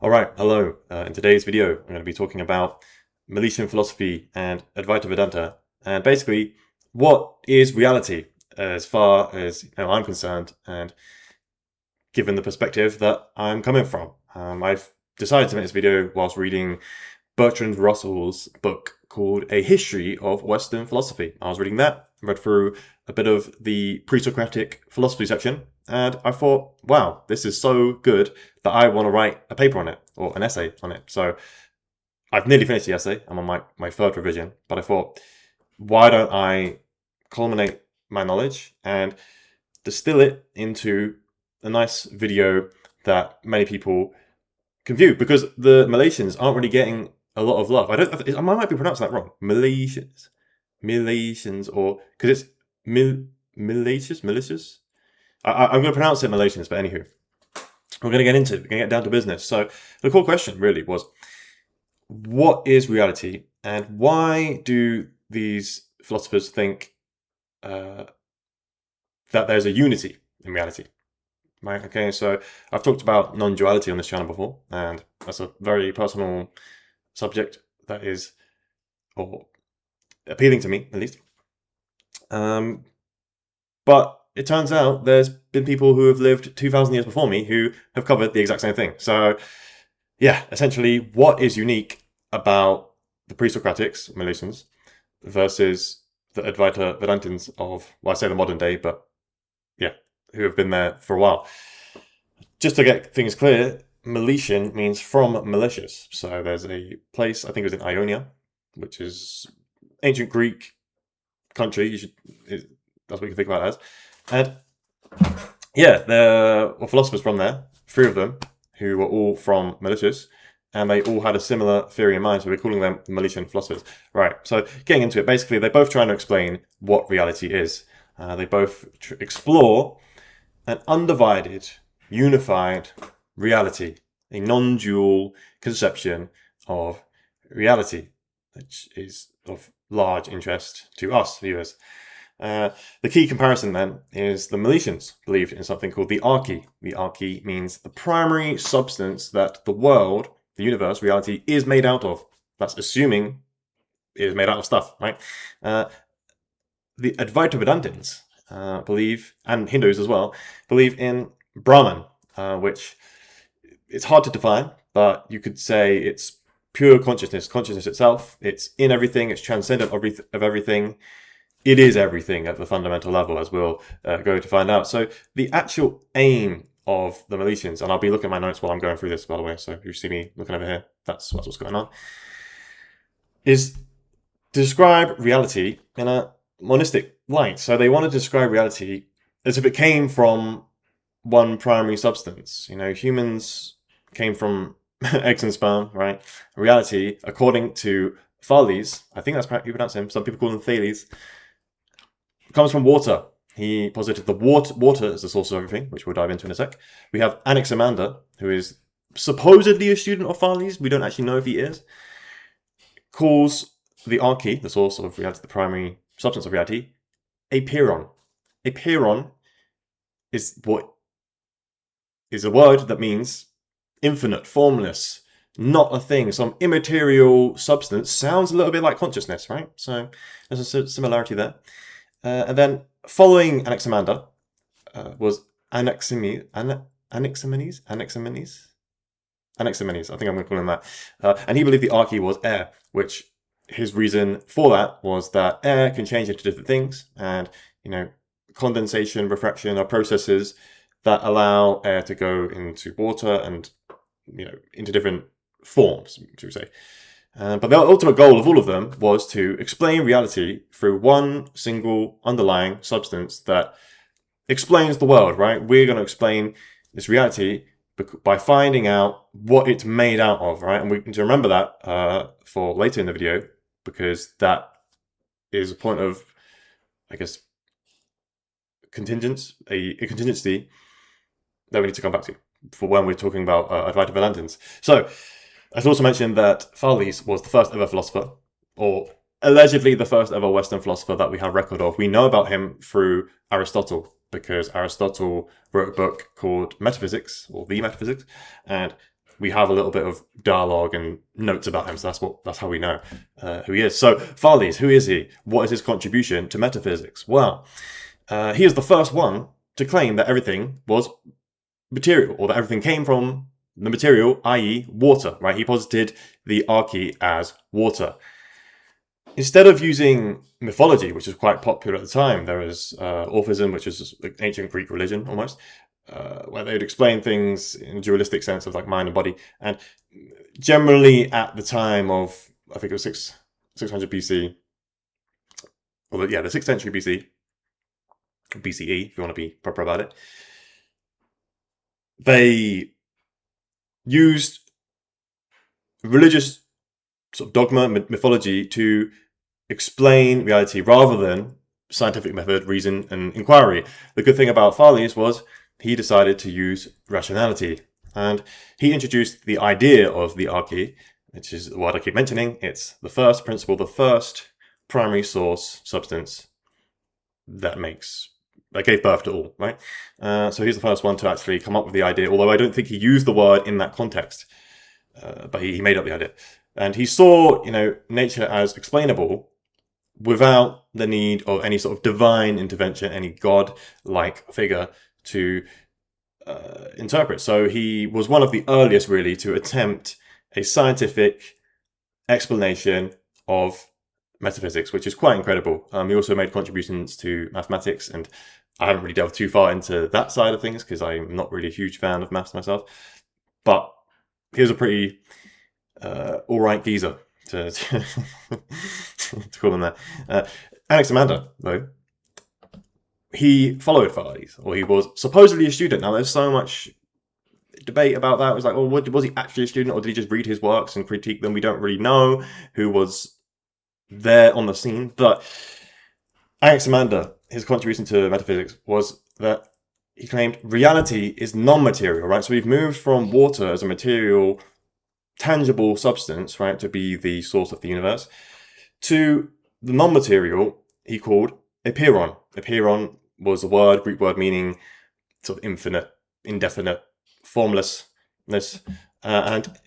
Alright, hello. In today's video, I'm going to be talking about Milesian philosophy and Advaita Vedanta, and basically, what is reality as far as I'm concerned, and given the perspective that I'm coming from. I've decided to make this video whilst reading Bertrand Russell's book called A History of Western Philosophy. I was reading that, read through a bit of the pre-Socratic philosophy section, and I thought, wow, this is so good that I want to write a paper on it, or an essay on it. So I've nearly finished the essay. I'm on my third revision, but I thought, why don't I culminate my knowledge and distill it into a nice video that many people can view? Because the Milesians aren't really getting a lot of love. I might be pronouncing that wrong. Milesians, or because it's malicious. I'm going to pronounce it Milesians, but anywho, we're going to get down to business. So the core question really was, what is reality, and why do these philosophers think that there's a unity in reality? Right. Okay. So I've talked about non-duality on this channel before, and that's a very personal subject that is, or appealing to me at least. But it turns out there's been people who have lived 2,000 years before me who have covered the exact same thing. So yeah, essentially, what is unique about the pre-Socratics, Milesians, versus the Advaita Vedantins of, well, I say the modern day, but yeah, who have been there for a while. Just to get things clear, Milesian means from malicious. So there's a place, I think it was in Ionia, which is ancient Greek country. That's what you can think about it as. And yeah, there were philosophers from there, 3 of them, who were all from malicious, and they all had a similar theory in mind, so we're calling them the Milesian philosophers. Right, so getting into it, basically they're both trying to explain what reality is. They both explore an undivided, unified reality, a non-dual conception of reality, which is of large interest to us viewers. The key comparison then is the Milesians believed in something called the arche. The arche means the primary substance that the world, the universe, reality is made out of. That's assuming it is made out of stuff, right? The Advaita Vedantins believe, and Hindus as well, believe in Brahman, which it's hard to define, but you could say it's pure consciousness itself. It's in everything, it's transcendent of everything. It is everything at the fundamental level, as we'll go to find out. So the actual aim of the Milesians, and I'll be looking at my notes while I'm going through this, by the way, so if you see me looking over here, that's what's going on, is to describe reality in a monistic light. So they want to describe reality as if it came from one primary substance. Humans came from eggs and sperm, right? Reality, according to Thales, I think that's how you pronounce him, some people call him Thay-lees, comes from water. He posited the water as the source of everything, which we'll dive into in a sec. We have Anaximander, who is supposedly a student of Thales. We don't actually know if he is. Calls the arche, the source of reality, the primary substance of reality, a peiron. A peiron is a word that means infinite, formless, not a thing, some immaterial substance. Sounds a little bit like consciousness, right? So there's a similarity there. And then following Anaximander was Anaximenes. Anaximenes, I think I'm going to call him that. And he believed the arche was air, which his reason for that was that air can change into different things, and condensation, refraction are processes that allow air to go into water and into different forms, should we say. But the ultimate goal of all of them was to explain reality through one single underlying substance that explains the world, right? We're going to explain this reality by finding out what it's made out of, right? And we need to remember that for later in the video, because that is a point of, I guess, a contingency that we need to come back to for when we're talking about Advaita Vedantins. So I've also mentioned that Thales was the first ever philosopher, or allegedly the first ever Western philosopher that we have record of. We know about him through Aristotle, because Aristotle wrote a book called Metaphysics, or The Metaphysics, and we have a little bit of dialogue and notes about him. So that's how we know who he is. So Thales, who is he? What is his contribution to metaphysics? Well, he is the first one to claim that everything was material, or that everything came from the material, i.e. water, right? He posited the arche as water. Instead of using mythology, which is quite popular at the time, there was Orphism, which is like ancient Greek religion almost, where they would explain things in a dualistic sense of like mind and body. And generally at the time of, I think it was 600 BC, or the 6th century BC, BCE, if you want to be proper about it, they used religious sort of dogma, mythology to explain reality rather than scientific method, reason, and inquiry. The good thing about Thales was he decided to use rationality, and he introduced the idea of the arche, which is what I keep mentioning. It's the first principle, the first primary source substance that gave birth to all, right? So he's the first one to actually come up with the idea, although I don't think he used the word in that context, but he made up the idea. And he saw, nature as explainable without the need of any sort of divine intervention, any god-like figure to interpret. So he was one of the earliest, really, to attempt a scientific explanation of metaphysics, which is quite incredible. He also made contributions to mathematics, and I haven't really delved too far into that side of things because I'm not really a huge fan of maths myself. But he was a pretty all right geezer, to call him that. Anaximander, though, he followed Thales, or he was supposedly a student. Now, there's so much debate about that. It was like, well, was he actually a student, or did he just read his works and critique them? We don't really know who was there on the scene. But Anaximander, his contribution to metaphysics was that he claimed reality is non-material, right? So we've moved from water as a material, tangible substance, right, to be the source of the universe, to the non-material he called apeiron. Apeiron was a word, Greek word meaning sort of infinite, indefinite, formlessness, and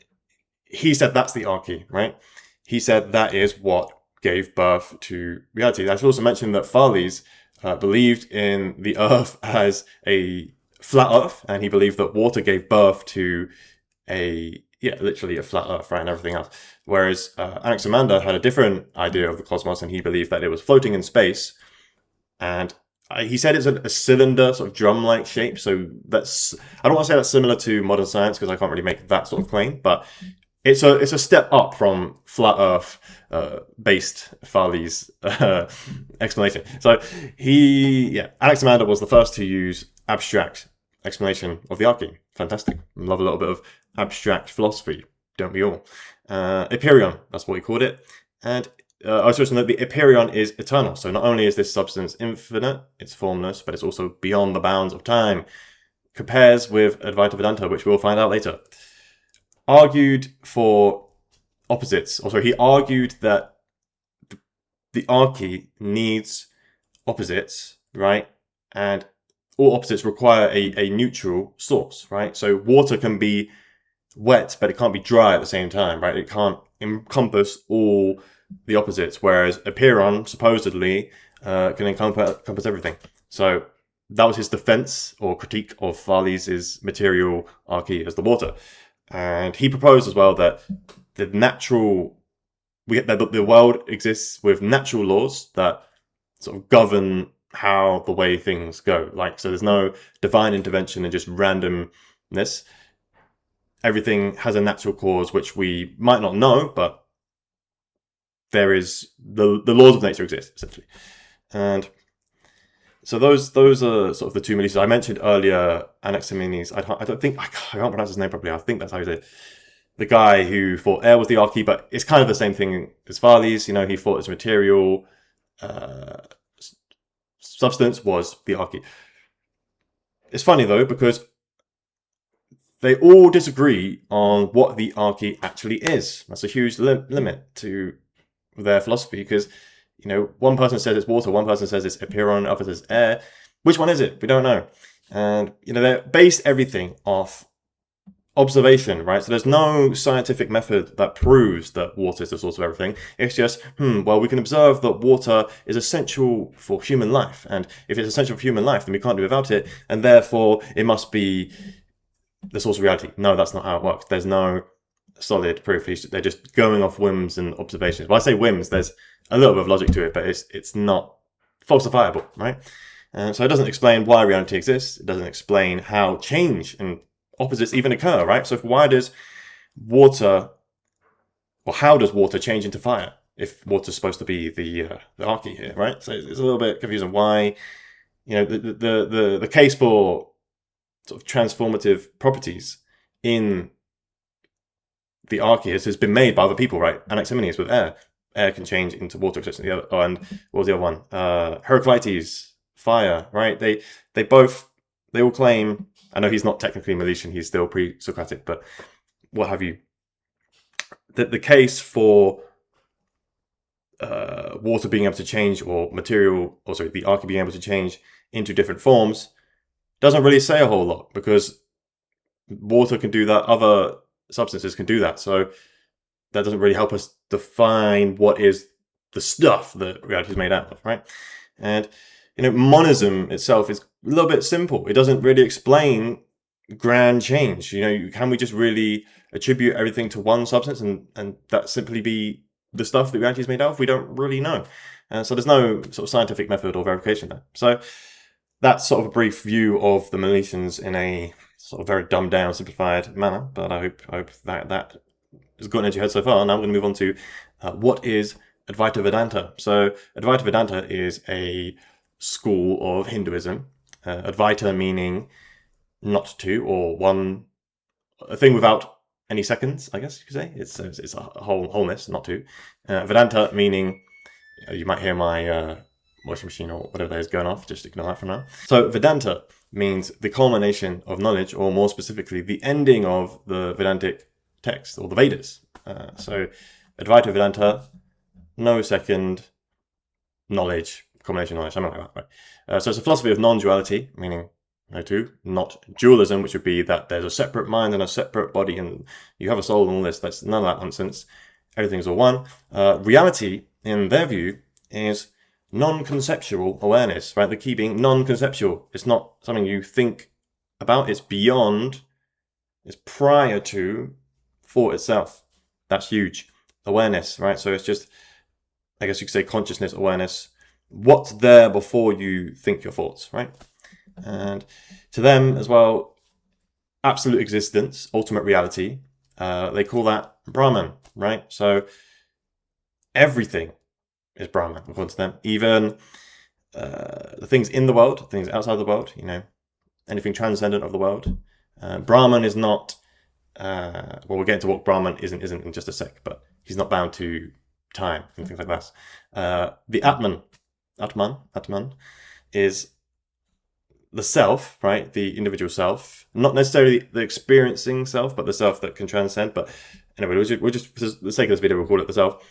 he said that's the arche, right? He said that is what gave birth to reality. I should also mention that Thales believed in the earth as a flat earth, and he believed that water gave birth to literally a flat earth, right, and everything else. Whereas Anaximander had a different idea of the cosmos, and he believed that it was floating in space, and he said it's a cylinder, sort of drum-like shape. So I don't want to say that's similar to modern science because I can't really make that sort of claim, but it's a step up from flat Earth based Thales explanation. So Anaximander was the first to use abstract explanation of the arche. Fantastic. Love a little bit of abstract philosophy, don't we all? Apeiron, that's what he called it. And I was supposed to note the apeiron is eternal. So not only is this substance infinite, it's formless, but it's also beyond the bounds of time. Compares with Advaita Vedanta, which we'll find out later. Argued for opposites. Also, he argued that the arche needs opposites, right? And all opposites require a neutral source, right? So water can be wet, but it can't be dry at the same time, right? It can't encompass all the opposites, whereas apeiron supposedly can encompass everything. So that was his defense or critique of Thales' material arche as the water. And he proposed as well that the world exists with natural laws that sort of govern how the way things go. So there's no divine intervention and just randomness. Everything has a natural cause, which we might not know, but there is the laws of nature exist, essentially. And so those are sort of the two Milesians. I mentioned earlier Anaximenes. I can't pronounce his name properly. I think that's how he said it. The guy who thought air was the arche, but it's kind of the same thing as Thales. He thought his material substance was the arche. It's funny though, because they all disagree on what the arche actually is. That's a huge limit to their philosophy, because one person says it's water, one person says it's apeiron, other says air. Which one is it? We don't know. And they base everything off observation, right? So there's no scientific method that proves that water is the source of everything. It's just, well, we can observe that water is essential for human life. And if it's essential for human life, then we can't do without it. And therefore, it must be the source of reality. No, that's not how it works. There's no solid proof. They're just going off whims and observations. Well, I say whims, there's a little bit of logic to it, but it's not falsifiable, right? So it doesn't explain why reality exists. It doesn't explain how change and opposites even occur, right? So why does water, or how does water change into fire if water's supposed to be the arche here, right? So it's a little bit confusing why, the case for sort of transformative properties in the arche has been made by other people, right? Anaximenes with air. Air can change into water, and what was the other one? Heraclitus, fire, right? They all claim. I know he's not technically Milesian, he's still pre-Socratic, but what have you. The case for water being able to change, or material, or sorry, the arche being able to change into different forms doesn't really say a whole lot, because water can do that, other substances can do that. So that doesn't really help us define what is the stuff that reality is made out of, right? And monism itself is a little bit simple. It doesn't really explain grand change. Can we just really attribute everything to one substance and that simply be the stuff that reality is made out of? We don't really know. So there's no sort of scientific method or verification there. So that's sort of a brief view of the Milesians in a sort of very dumbed down, simplified manner. But I hope that has gotten into your head so far. Now I'm going to move on to what is Advaita Vedanta. So Advaita Vedanta is a school of Hinduism. Advaita meaning not two, or one, a thing without any seconds, I guess you could say. It's a wholeness, not two. Vedanta meaning, you might hear my washing machine or whatever that is going off, just ignore that for now. So Vedanta means the culmination of knowledge, or more specifically, the ending of the Vedantic text, or the Vedas. So Advaita Vedanta, no second, knowledge, culmination knowledge, something like that, right? So it's a philosophy of non-duality, meaning no two, not dualism, which would be that there's a separate mind and a separate body, and you have a soul and all this. That's none of that nonsense. Everything's all one. Reality, in their view, is non-conceptual awareness, right? The key being non-conceptual. It's not something you think about. It's beyond, it's prior to thought itself. That's huge. Awareness, right? So it's just, I guess you could say, consciousness, awareness. What's there before you think your thoughts, right? And to them as well, absolute existence, ultimate reality, they call that Brahman, right? So everything is Brahman, according to them. Even the things in the world, things outside the world, anything transcendent of the world. Brahman is not, well, we'll get into what Brahman isn't in just a sec, but he's not bound to time and things like that. The Atman is the self, right? The individual self, not necessarily the experiencing self, but the self that can transcend. But anyway, we'll just for the sake of this video, we'll call it the self,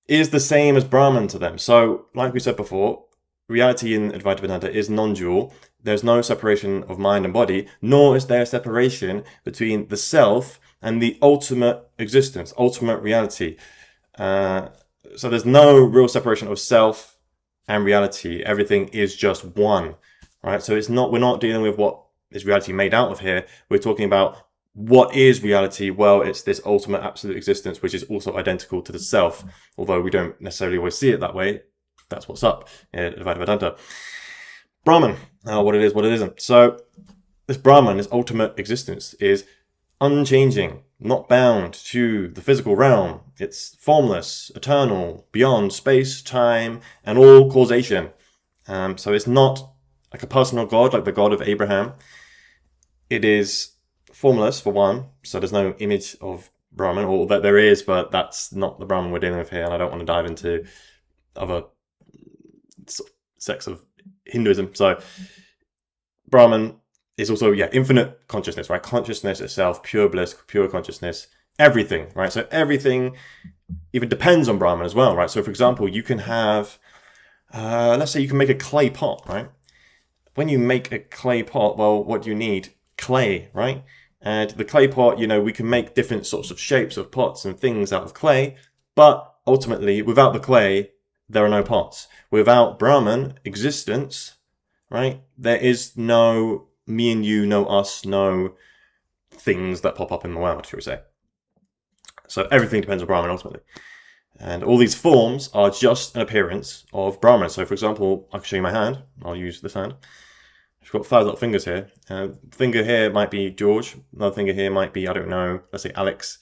is the same as Brahman to them. So, like we said before, reality in Advaita Vedanta is non-dual. There's no separation of mind and body, nor is there a separation between the self and the ultimate existence, ultimate reality. So there's no real separation of self and reality. Everything is just one, right? So we're not dealing with what is reality made out of here. We're talking about what is reality. Well, it's this ultimate absolute existence, which is also identical to the self, although we don't necessarily always see it that way. That's what's up in Advaita Vedanta. Brahman, what it is, what it isn't. So this Brahman, this ultimate existence, is unchanging, not bound to the physical realm. It's formless, eternal, beyond space, time, and all causation. So it's not like a personal god, like the God of Abraham. It is formless, for one, so there's no image of Brahman, or that there is, but that's not the Brahman we're dealing with here, and I don't want to dive into other sects of Hinduism. So Brahman is also, infinite consciousness, right? Consciousness itself, pure bliss, pure consciousness, everything, right? So everything even depends on Brahman as well, right? So for example, you can have, let's say you can make a clay pot, right? When you make a clay pot, well, what do you need? Clay, right? And the clay pot, we can make different sorts of shapes of pots and things out of clay, but ultimately, without the clay, there are no pots. Without Brahman existence, right, there is no me and you, no us, no things that pop up in the world, shall we say. So everything depends on Brahman ultimately. And all these forms are just an appearance of Brahman. So for example, I can show you my hand. I'll use this hand. I've got 5 little fingers here. Finger here might be George. Another finger here might be, I don't know, let's say Alex.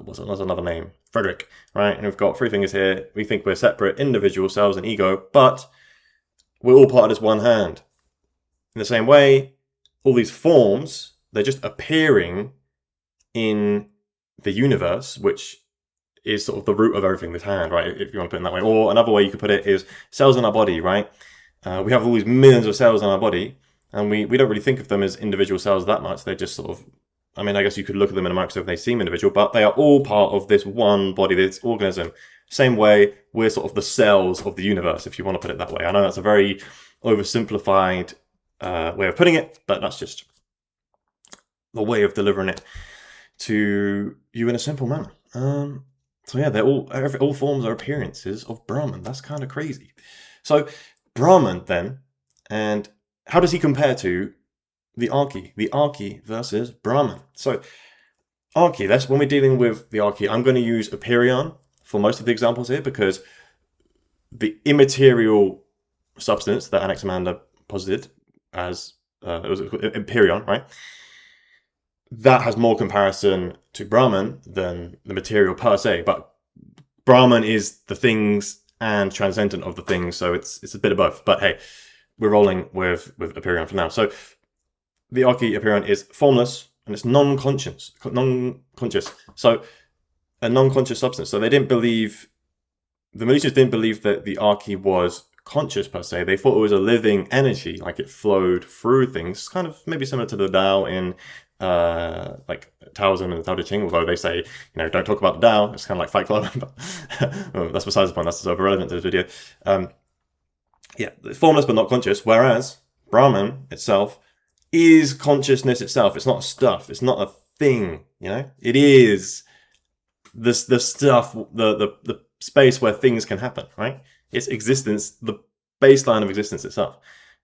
What's another name? Frederick, right? And we've got 3 fingers here. We think we're separate individual selves and ego, but we're all part of this one hand. In the same way, all these forms, they're just appearing in the universe, which is sort of the root of everything, this hand, right? If you want to put it in that way. Or another way you could put it is cells in our body, right? We have all these millions of cells in our body, and we don't really think of them as individual cells that much. They're just sort of, I mean, I guess you could look at them in a microscope and they seem individual, but they are all part of this one body, this organism. Same way, we're sort of the cells of the universe, if you want to put it that way. I know that's a very oversimplified way of putting it, but that's just the way of delivering it to you in a simple manner. So yeah, they're all forms are appearances of Brahman. That's kind of crazy. So Brahman then, and how does he compare to the arche? The arche versus Brahman. So arche, that's when we're dealing with the arche. I'm going to use Empyrean for most of the examples here because the immaterial substance that Anaximander posited as it was Empyrean, right? That has more comparison to Brahman than the material per se, but Brahman is the things and transcendent of the things, so it's a bit of both. But hey, we're rolling with Empyrean for now. So the arche Empyrean is formless and it's non-conscious. So a non-conscious substance. So they didn't believe, the Milesians didn't believe that the arche was conscious per se. They thought it was a living energy, like it flowed through things, kind of maybe similar to the Tao in like Taoism and the Tao Te Ching, although they say, don't talk about the Tao. It's kind of like Fight Club, but well, that's besides the point. That's sort of irrelevant to this video. Yeah, formless but not conscious, whereas Brahman itself is consciousness itself. It's not stuff. It's not a thing, It is the stuff, the space where things can happen, right? It's existence, the baseline of existence itself.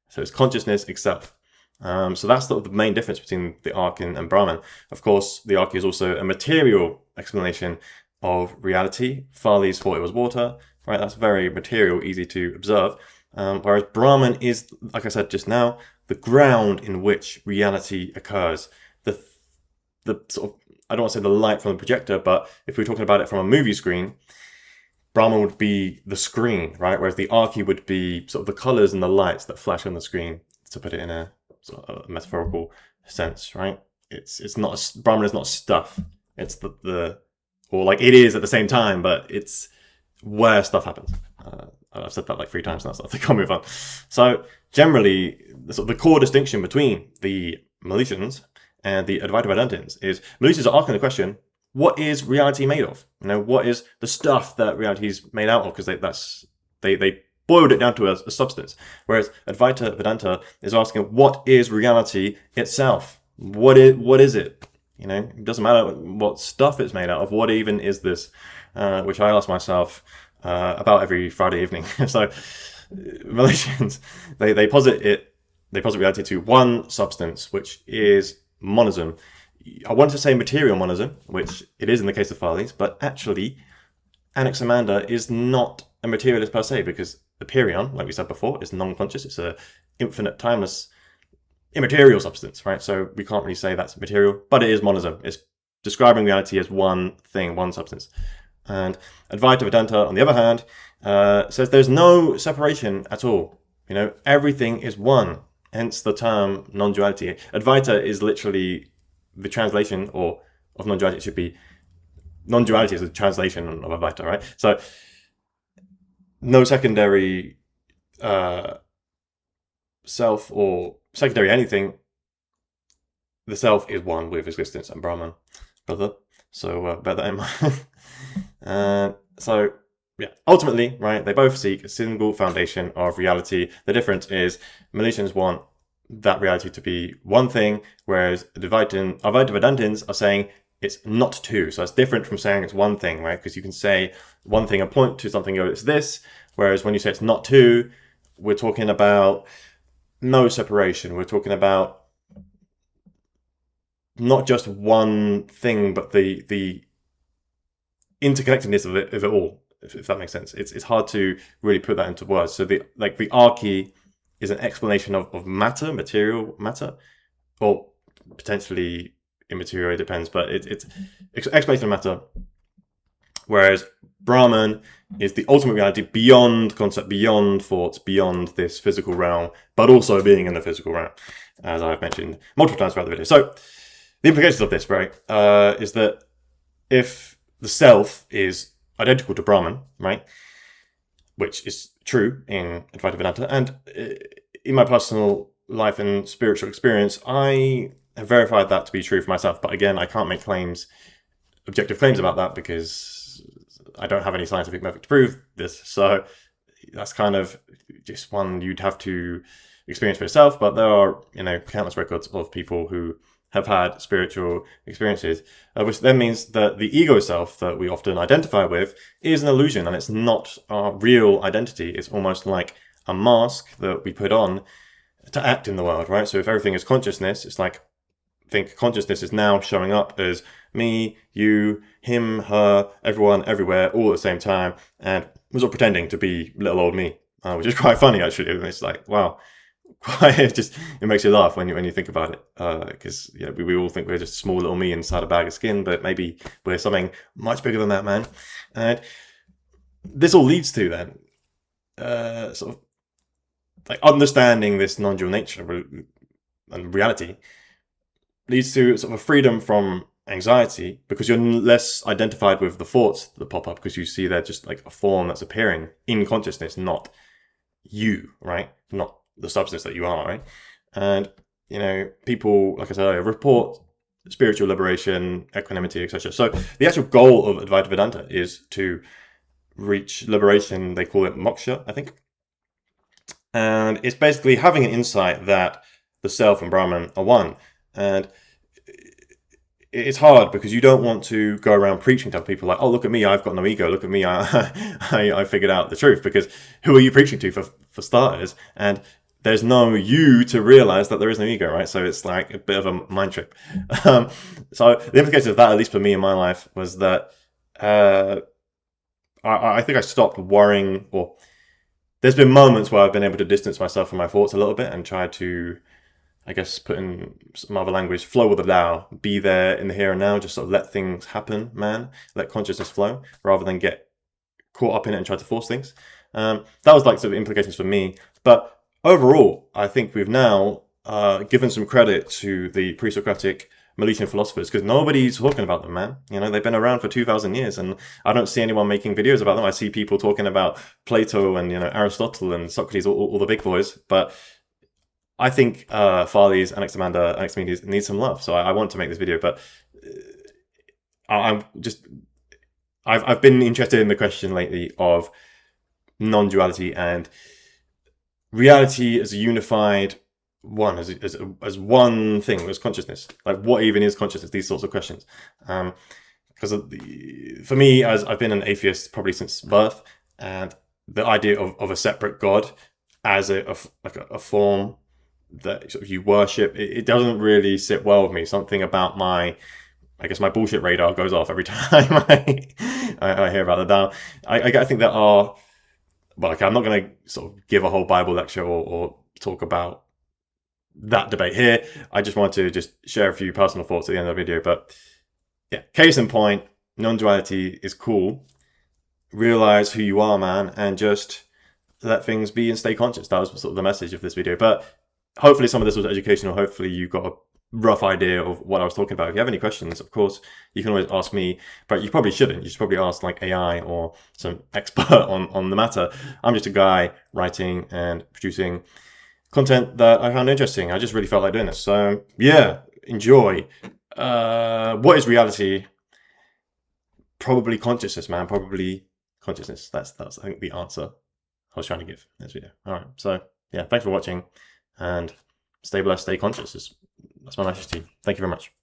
So it's consciousness itself. So that's sort of the main difference between the arche and Brahman. Of course, the arche is also a material explanation of reality. Thales thought it was water, right? That's very material, easy to observe. Whereas Brahman is, like I said just now, the ground in which reality occurs. The sort of, I don't want to say the light from the projector, but if we're talking about it from a movie screen, Brahman would be the screen, right? Whereas the arche would be sort of the colors and the lights that flash on the screen, to put it in a sort of a metaphorical sense, right? It's not, Brahman is not stuff. It's or like it is at the same time, but it's where stuff happens. I've said that like 3 times now, so I think I'll move on. So generally, the core distinction between the Milesians and the Advaita Vedantins is Milesians are asking the question, what is reality made of? What is the stuff that reality is made out of? Because they boiled it down to a substance. Whereas Advaita Vedanta is asking, what is reality itself? What is it? It doesn't matter what stuff it's made out of. What even is this? Which I ask myself about every Friday evening. So Milesians, they posit reality to one substance, which is monism. I want to say material monism, which it is in the case of Thales, but actually Anaximander is not a materialist per se, because Empyrean, like we said before, is non-conscious. It's a infinite, timeless, immaterial substance, right? So we can't really say that's material, but it is monism. It's describing reality as one thing, one substance. And Advaita Vedanta, on the other hand, says there's no separation at all. Everything is one, hence the term non-duality. Advaita is literally the translation, or of non-duality. It should be non-duality is a translation of Advaita, right? So no secondary self or secondary anything. The self is one with existence and Brahman, brother. So bear that in mind. So yeah, ultimately, right, they both seek a single foundation of reality. The difference is Milesians want that reality to be one thing, whereas Advaita Vedantins are saying it's not two. So it's different from saying it's one thing, right? Because you can say one thing and point to something, oh, it's this. Whereas when you say it's not two, we're talking about no separation. We're talking about not just one thing, but the interconnectedness of it all. If that makes sense, it's hard to really put that into words. So the arche is an explanation of matter, material matter, or potentially immaterial. It depends, but it's explanation of matter. Whereas Brahman is the ultimate reality beyond concept, beyond thoughts, beyond this physical realm, but also being in the physical realm, as I've mentioned multiple times throughout the video. So the implications of this, right, is that if the self is identical to Brahman, right, which is true in Advaita Vedanta, and in my personal life and spiritual experience, I have verified that to be true for myself. But again, I can't make objective claims about that, because I don't have any scientific method to prove this. So that's kind of just one you'd have to experience for yourself. But there are, countless records of people who have had spiritual experiences, which then means that the ego self that we often identify with is an illusion, and it's not our real identity. It's almost like a mask that we put on to act in the world, right? So if everything is consciousness, it's like, think consciousness is now showing up as me, you, him, her, everyone, everywhere, all at the same time, and we're all pretending to be little old me, which is quite funny actually. It's like, wow, it makes you laugh when you think about it, because we all think we're just a small little me inside a bag of skin, but maybe we're something much bigger than that, man. And this all leads to then sort of like understanding this non-dual nature and reality leads to sort of a freedom from anxiety, because you're less identified with the thoughts that pop up, because you see they're just like a form that's appearing in consciousness, not you, right? Not the substance that you are, right? And people, like I said earlier, report spiritual liberation, equanimity, etc. So the actual goal of Advaita Vedanta is to reach liberation. They call it moksha, I think. And it's basically having an insight that the self and Brahman are one. And it's hard because you don't want to go around preaching to people like, oh, look at me, I've got no ego. Look at me, I figured out the truth. Because who are you preaching to for starters? And there's no you to realize that there is no ego, right? So it's like a bit of a mind trip. So the implication of that, at least for me in my life, was that I think I stopped worrying, or there's been moments where I've been able to distance myself from my thoughts a little bit and try to, I guess, put in some other language, flow with the Tao, be there in the here and now, just sort of let things happen, man. Let consciousness flow, rather than get caught up in it and try to force things. That was like sort of implications for me. But overall, I think we've now given some credit to the pre-Socratic Milesian philosophers, because nobody's talking about them, man. They've been around for 2,000 years, and I don't see anyone making videos about them. I see people talking about Plato and Aristotle and Socrates, all the big boys, but I think Thales, Anaximander, Anaximenes need some love. So I want to make this video, but I've been interested in the question lately of non-duality and reality as a unified one, as one thing, as consciousness. Like, what even is consciousness? These sorts of questions. Because for me, as I've been an atheist probably since birth, and the idea of a separate God as a form that sort of you worship, it doesn't really sit well with me. Something about my bullshit radar goes off every time I hear about the Tao. I think there are, well, okay, I'm not going to sort of give a whole Bible lecture or talk about that debate here. I just want to just share a few personal thoughts at the end of the video. But yeah, case in point, non-duality is cool. Realize who you are, man, and just let things be and stay conscious. That was sort of the message of this video. But hopefully some of this was educational. Hopefully you got a rough idea of what I was talking about. If you have any questions, of course, you can always ask me, but you probably shouldn't. You should probably ask like AI or some expert on the matter. I'm just a guy writing and producing content that I found interesting. I just really felt like doing this. So yeah, enjoy. What is reality? Probably consciousness, man. Probably consciousness. That's I think the answer I was trying to give in this video. All right. So yeah, thanks for watching, and stay blessed, stay conscious. That's my message to you. Thank you very much.